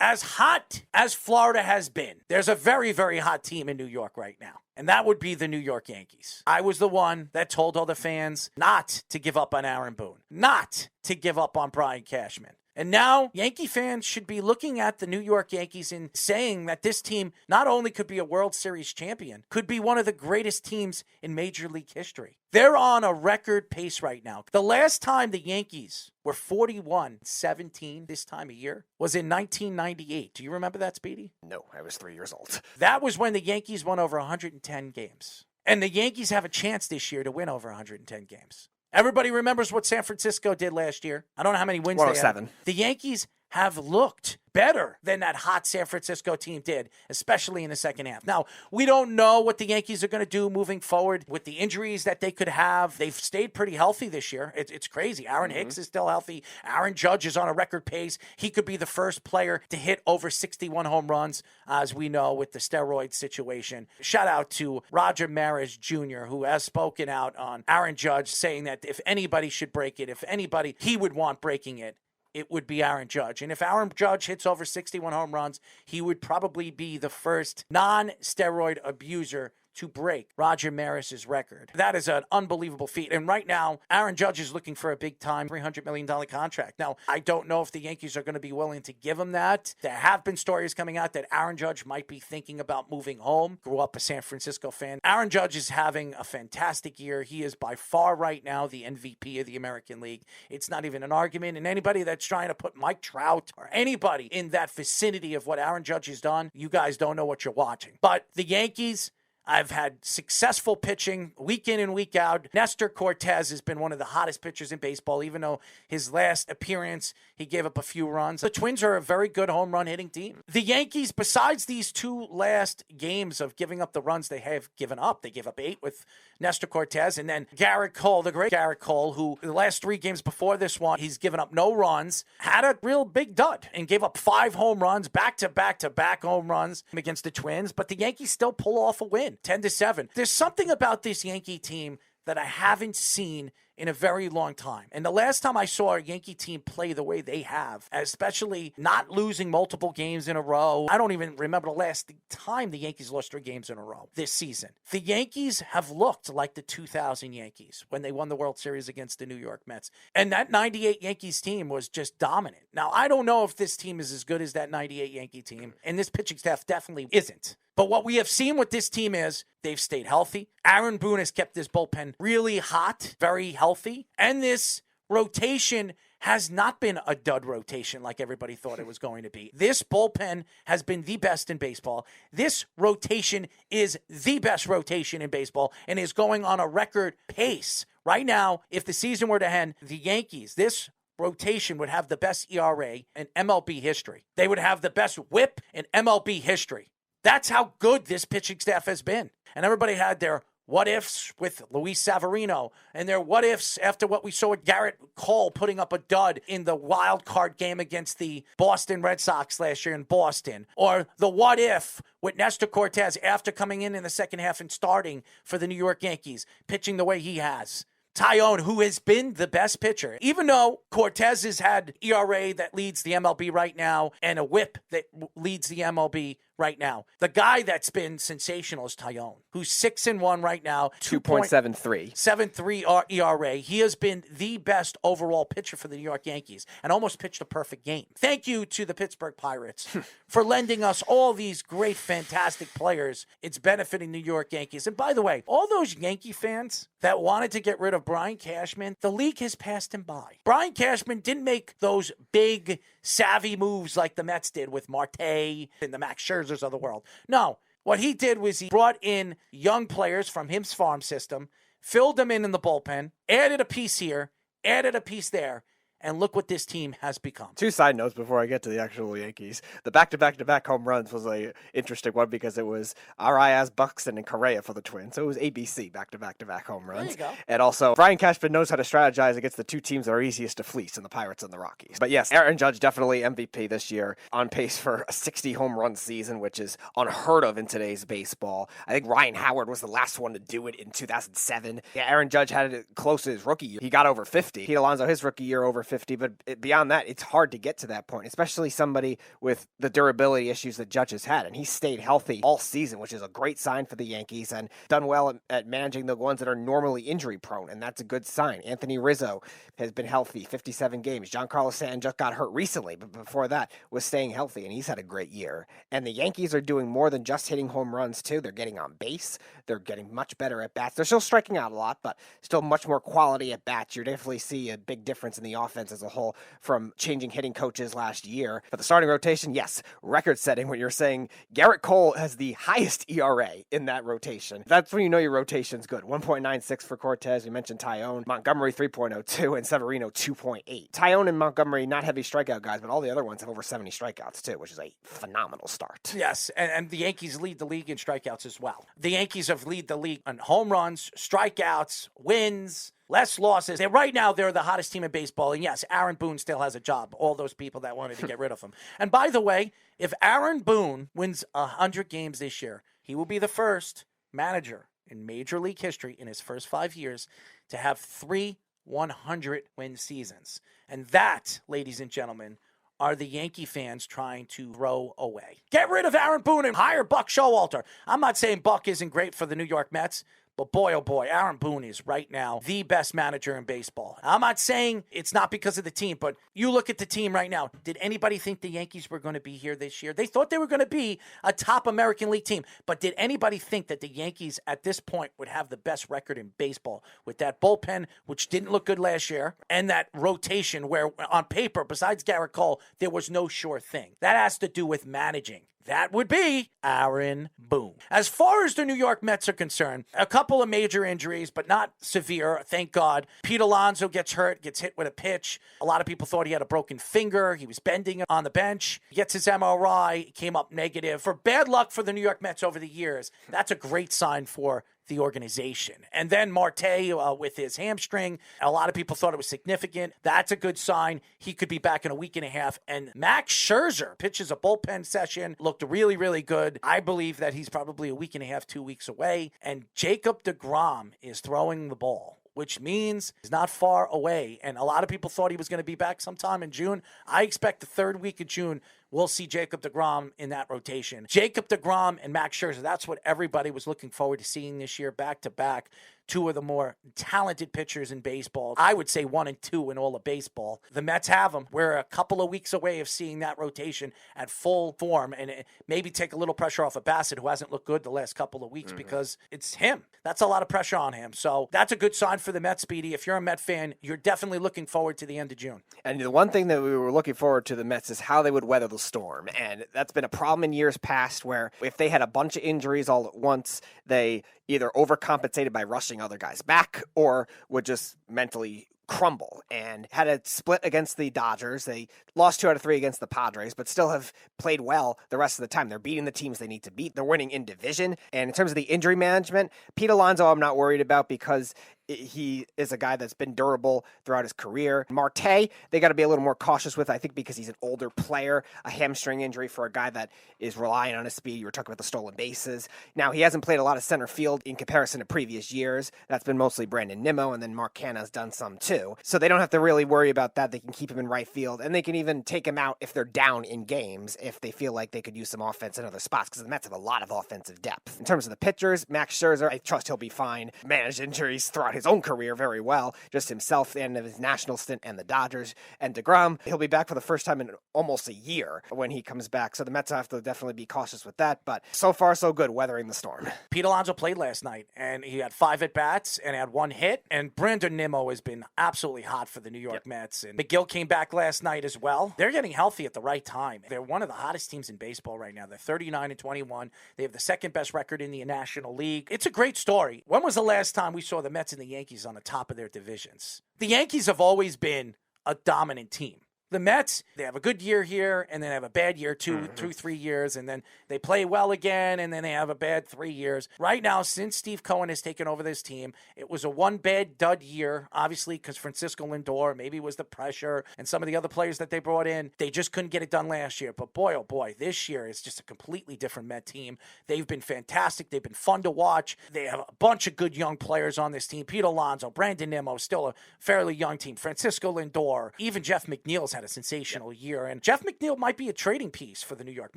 as hot as Florida has been, there's a very, very hot team in New York right now. And that would be the New York Yankees. I was the one that told all the fans not to give up on Aaron Boone, not to give up on Brian Cashman. And now Yankee fans should be looking at the New York Yankees and saying that this team not only could be a World Series champion, could be one of the greatest teams in Major League history. They're on a record pace right now. The last time the Yankees were 41-17 this time of year was in 1998. Do you remember that, Speedy? No, I was 3 years old. That was when the Yankees won over 110 games. And the Yankees have a chance this year to win over 110 games. Everybody remembers what San Francisco did last year. I don't know how many wins they had. The Yankees have looked better than that hot San Francisco team did, especially in the second half. Now, we don't know what the Yankees are going to do moving forward with the injuries that they could have. They've stayed pretty healthy this year. It's crazy. Aaron Hicks is still healthy. Aaron Judge is on a record pace. He could be the first player to hit over 61 home runs, as we know, with the steroid situation. Shout out to Roger Maris Jr., who has spoken out on Aaron Judge, saying that if anybody should break it, if anybody he would want breaking it, it would be Aaron Judge. And if Aaron Judge hits over 61 home runs, he would probably be the first non-steroid abuser to break Roger Maris's record. That is an unbelievable feat. And right now, Aaron Judge is looking for a big-time $300 million contract. Now, I don't know if the Yankees are going to be willing to give him that. There have been stories coming out that Aaron Judge might be thinking about moving home. Grew up a San Francisco fan. Aaron Judge is having a fantastic year. He is by far right now the MVP of the American League. It's not even an argument. And anybody that's trying to put Mike Trout or anybody in that vicinity of what Aaron Judge has done, you guys don't know what you're watching. But the Yankees, I've had successful pitching week in and week out. Nestor Cortez has been one of the hottest pitchers in baseball, even though his last appearance, he gave up a few runs. The Twins are a very good home run hitting team. The Yankees, besides these two last games of giving up the runs they have given up, they gave up 8 with Nestor Cortez, and then Garrett Cole, the great Garrett Cole, who the last 3 games before this one, he's given up no runs, had a real big dud and gave up 5 home runs, back-to-back home runs against the Twins, but the Yankees still pull off a win. 10-7. There's something about this Yankee team that I haven't seen in a very long time. And the last time I saw a Yankee team play the way they have, especially not losing multiple games in a row, I don't even remember the last time the Yankees lost 3 games in a row this season. The Yankees have looked like the 2000 Yankees when they won the World Series against the New York Mets. And that 98 Yankees team was just dominant. Now, I don't know if this team is as good as that 98 Yankee team, and this pitching staff definitely isn't. But what we have seen with this team is they've stayed healthy. Aaron Boone has kept this bullpen really hot, very healthy. And this rotation has not been a dud rotation like everybody thought it was going to be. This bullpen has been the best in baseball. This rotation is the best rotation in baseball and is going on a record pace. Right now, if the season were to end, the Yankees, this rotation would have the best ERA in MLB history. They would have the best whip in MLB history. That's how good this pitching staff has been. And everybody had their what-ifs with Luis Severino and their what-ifs after what we saw with Garrett Cole putting up a dud in the wild card game against the Boston Red Sox last year in Boston. Or the what-if with Nestor Cortez after coming in the second half and starting for the New York Yankees, pitching the way he has. Tyone, who has been the best pitcher, even though Cortez has had ERA that leads the MLB right now and a whip that leads the MLB right now. The guy that's been sensational is Tyone, who's 6-1 right now. 2.73. 7.3 ERA. He has been the best overall pitcher for the New York Yankees and almost pitched a perfect game. Thank you to the Pittsburgh Pirates for lending us all these great, fantastic players. It's benefiting New York Yankees. And by the way, all those Yankee fans that wanted to get rid of Brian Cashman, the league has passed him by. Brian Cashman didn't make those big, savvy moves like the Mets did with Marte and the Max Scherzers of the world. No, what he did was he brought in young players from his farm system, filled them in the bullpen, added a piece here, added a piece there, and look what this team has become. 2 side notes before I get to the actual Yankees. The back-to-back-to-back home runs was an interesting one because it was Arias, Buxton, and Correa for the Twins. So it was ABC, back-to-back-to-back home runs. There you go. And also, Brian Cashman knows how to strategize against the 2 teams that are easiest to fleece in the Pirates and the Rockies. But yes, Aaron Judge definitely MVP this year, on pace for a 60 home run season, which is unheard of in today's baseball. I think Ryan Howard was the last one to do it in 2007. Yeah, Aaron Judge had it close to his rookie year. He got over 50. Pete Alonso, his rookie year, over 50. 450, but beyond that, it's hard to get to that point, especially somebody with the durability issues that Judge has had. And he stayed healthy all season, which is a great sign for the Yankees, and done well at managing the ones that are normally injury prone, and that's a good sign. Anthony Rizzo has been healthy, 57 games. Giancarlo Stanton just got hurt recently, but before that was staying healthy, and he's had a great year. And the Yankees are doing more than just hitting home runs, too. They're getting on base. They're getting much better at bats. They're still striking out a lot, but still much more quality at bats. You definitely see a big difference in the offense as a whole from changing hitting coaches last year. But the starting rotation, yes, record-setting when you're saying Garrett Cole has the highest ERA in that rotation. That's when you know your rotation's good. 1.96 for Cortez. We mentioned Tyone. Montgomery 3.02 and Severino 2.8. Tyone and Montgomery, not heavy strikeout guys, but all the other ones have over 70 strikeouts too, which is a phenomenal start. Yes, and the Yankees lead the league in strikeouts as well. The Yankees have lead the league on home runs, strikeouts, wins, less losses. And right now, they're the hottest team in baseball. And yes, Aaron Boone still has a job. All those people that wanted to get rid of him. And by the way, if Aaron Boone wins 100 games this year, he will be the first manager in Major League history in his first 5 years to have 3 100-win seasons. And that, ladies and gentlemen, are the Yankee fans trying to throw away. Get rid of Aaron Boone and hire Buck Showalter. I'm not saying Buck isn't great for the New York Mets, but boy, oh boy, Aaron Boone is right now the best manager in baseball. I'm not saying it's not because of the team, but you look at the team right now. Did anybody think the Yankees were going to be here this year? They thought they were going to be a top American League team, but did anybody think that the Yankees at this point would have the best record in baseball with that bullpen, which didn't look good last year, and that rotation where on paper, besides Garrett Cole, there was no sure thing? That has to do with managing. That would be Aaron Boone. As far as the New York Mets are concerned, a couple of major injuries, but not severe, thank God. Pete Alonso gets hurt, gets hit with a pitch. A lot of people thought he had a broken finger. He was bending on the bench. He gets his MRI, came up negative. For bad luck for the New York Mets over the years, that's a great sign for the organization. And then Marte with his hamstring. A lot of people thought it was significant. That's a good sign. He could be back in a week and a half. And Max Scherzer pitches a bullpen session. Looked really, really good. I believe that he's probably a week and a half, 2 weeks away. And Jacob deGrom is throwing the ball, which means he's not far away. And a lot of people thought he was going to be back sometime in June. I expect the third week of June, we'll see Jacob deGrom in that rotation. Jacob deGrom and Max Scherzer, that's what everybody was looking forward to seeing this year, back-to-back. Two of the more talented pitchers in baseball. I would say 1 and 2 in all of baseball. The Mets have them. We're a couple of weeks away of seeing that rotation at full form and maybe take a little pressure off of Bassett, who hasn't looked good the last couple of weeks because it's him. That's a lot of pressure on him. So that's a good sign for the Mets, Speedy. If you're a Met fan, you're definitely looking forward to the end of June. And the one thing that we were looking forward to the Mets is how they would weather the storm. And that's been a problem in years past where if they had a bunch of injuries all at once, they either overcompensated by rushing other guys back or would just mentally crumble. And had a split against the Dodgers. They lost 2 out of 3 against the Padres, but still have played well the rest of the time. They're beating the teams they need to beat. They're winning in division. And in terms of the injury management, Pete Alonso I'm not worried about because he is a guy that's been durable throughout his career. Marte, they got to be a little more cautious with, I think, because he's an older player. A hamstring injury for a guy that is relying on his speed. You were talking about the stolen bases. Now, he hasn't played a lot of center field in comparison to previous years. That's been mostly Brandon Nimmo, and then Mark Canha's done some too. So they don't have to really worry about that. They can keep him in right field, and they can even take him out if they're down in games, if they feel like they could use some offense in other spots, because the Mets have a lot of offensive depth. In terms of the pitchers, Max Scherzer, I trust he'll be fine. Managed injuries throughout his own career very well, just himself at the end of his national stint and the Dodgers. And deGrom, he'll be back for the first time in almost a year when he comes back. So the Mets have to definitely be cautious with that. But so far, so good, weathering the storm. Pete Alonso played last night, and he had 5 at-bats and had 1 hit. And Brandon Nimmo has been absolutely hot for the New York Mets. And McGill came back last night as well. They're getting healthy at the right time. They're one of the hottest teams in baseball right now. They're 39-21. They have the second best record in the National League. It's a great story. When was the last time we saw the Mets and the Yankees on the top of their divisions? The Yankees have always been a dominant team. The Mets, they have a good year here, and then they have a bad year 3 years, and then they play well again, and then they have a bad 3 years. Right now, since Steve Cohen has taken over this team, it was a one bad dud year, obviously, because Francisco Lindor, maybe it was the pressure, and some of the other players that they brought in, they just couldn't get it done last year. But boy, oh boy, this year is just a completely different Met team. They've been fantastic. They've been fun to watch. They have a bunch of good young players on this team. Pete Alonso, Brandon Nimmo, still a fairly young team. Francisco Lindor, even Jeff McNeil's had a sensational year. And Jeff McNeil might be a trading piece for the New York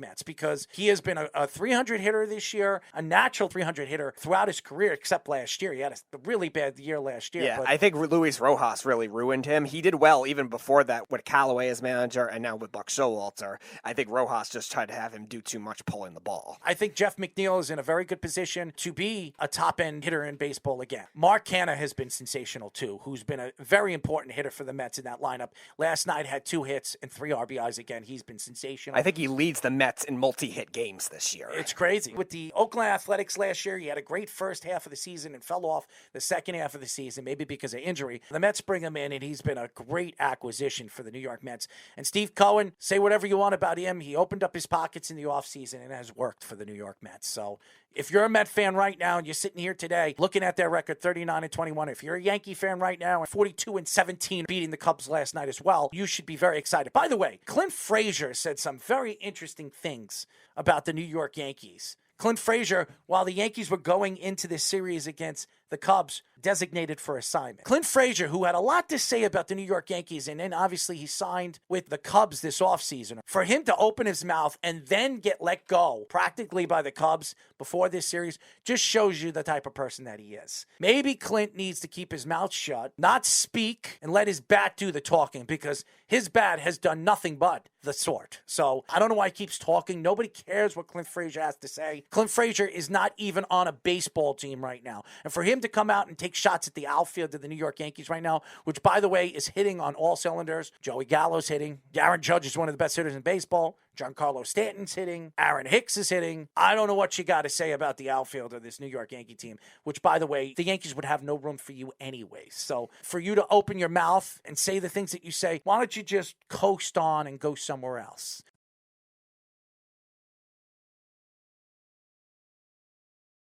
Mets because he has been a 300 hitter this year, a natural 300 hitter throughout his career, except last year. He had a really bad year last year. Yeah, I think Luis Rojas really ruined him. He did well even before that with Callaway as manager and now with Buck Showalter. I think Rojas just tried to have him do too much pulling the ball. I think Jeff McNeil is in a very good position to be a top-end hitter in baseball again. Mark Canha has been sensational too, who's been a very important hitter for the Mets in that lineup. Last night had 2 hits and 3 RBIs again. He's been sensational. I think he leads the Mets in multi-hit games this year. It's crazy. With the Oakland Athletics last year, he had a great first half of the season and fell off the second half of the season, maybe because of injury. The Mets bring him in, and he's been a great acquisition for the New York Mets. And Steve Cohen, say whatever you want about him, he opened up his pockets in the offseason and has worked for the New York Mets. So if you're a Met fan right now and you're sitting here today looking at their record 39-21, if you're a Yankee fan right now and 42-17 beating the Cubs last night as well, you should be very excited. By the way, Clint Frazier said some very interesting things about the New York Yankees. Clint Frazier, while the Yankees were going into this series against the Cubs, designated for assignment. Clint Frazier, who had a lot to say about the New York Yankees, and then obviously he signed with the Cubs this offseason. For him to open his mouth and then get let go practically by the Cubs before this series just shows you the type of person that he is. Maybe Clint needs to keep his mouth shut, not speak, and let his bat do the talking, because his bat has done nothing but the sort. So I don't know why he keeps talking. Nobody cares what Clint Frazier has to say. Clint Frazier is not even on a baseball team right now. And for him to come out and take shots at the outfield of the New York Yankees right now, which, by the way, is hitting on all cylinders. Joey Gallo's hitting. Aaron Judge is one of the best hitters in baseball. Giancarlo Stanton's hitting. Aaron Hicks is hitting. I don't know what you got to say about the outfield of this New York Yankee team, which, by the way, the Yankees would have no room for you anyway. So for you to open your mouth and say the things that you say, why don't you just coast on and go somewhere else?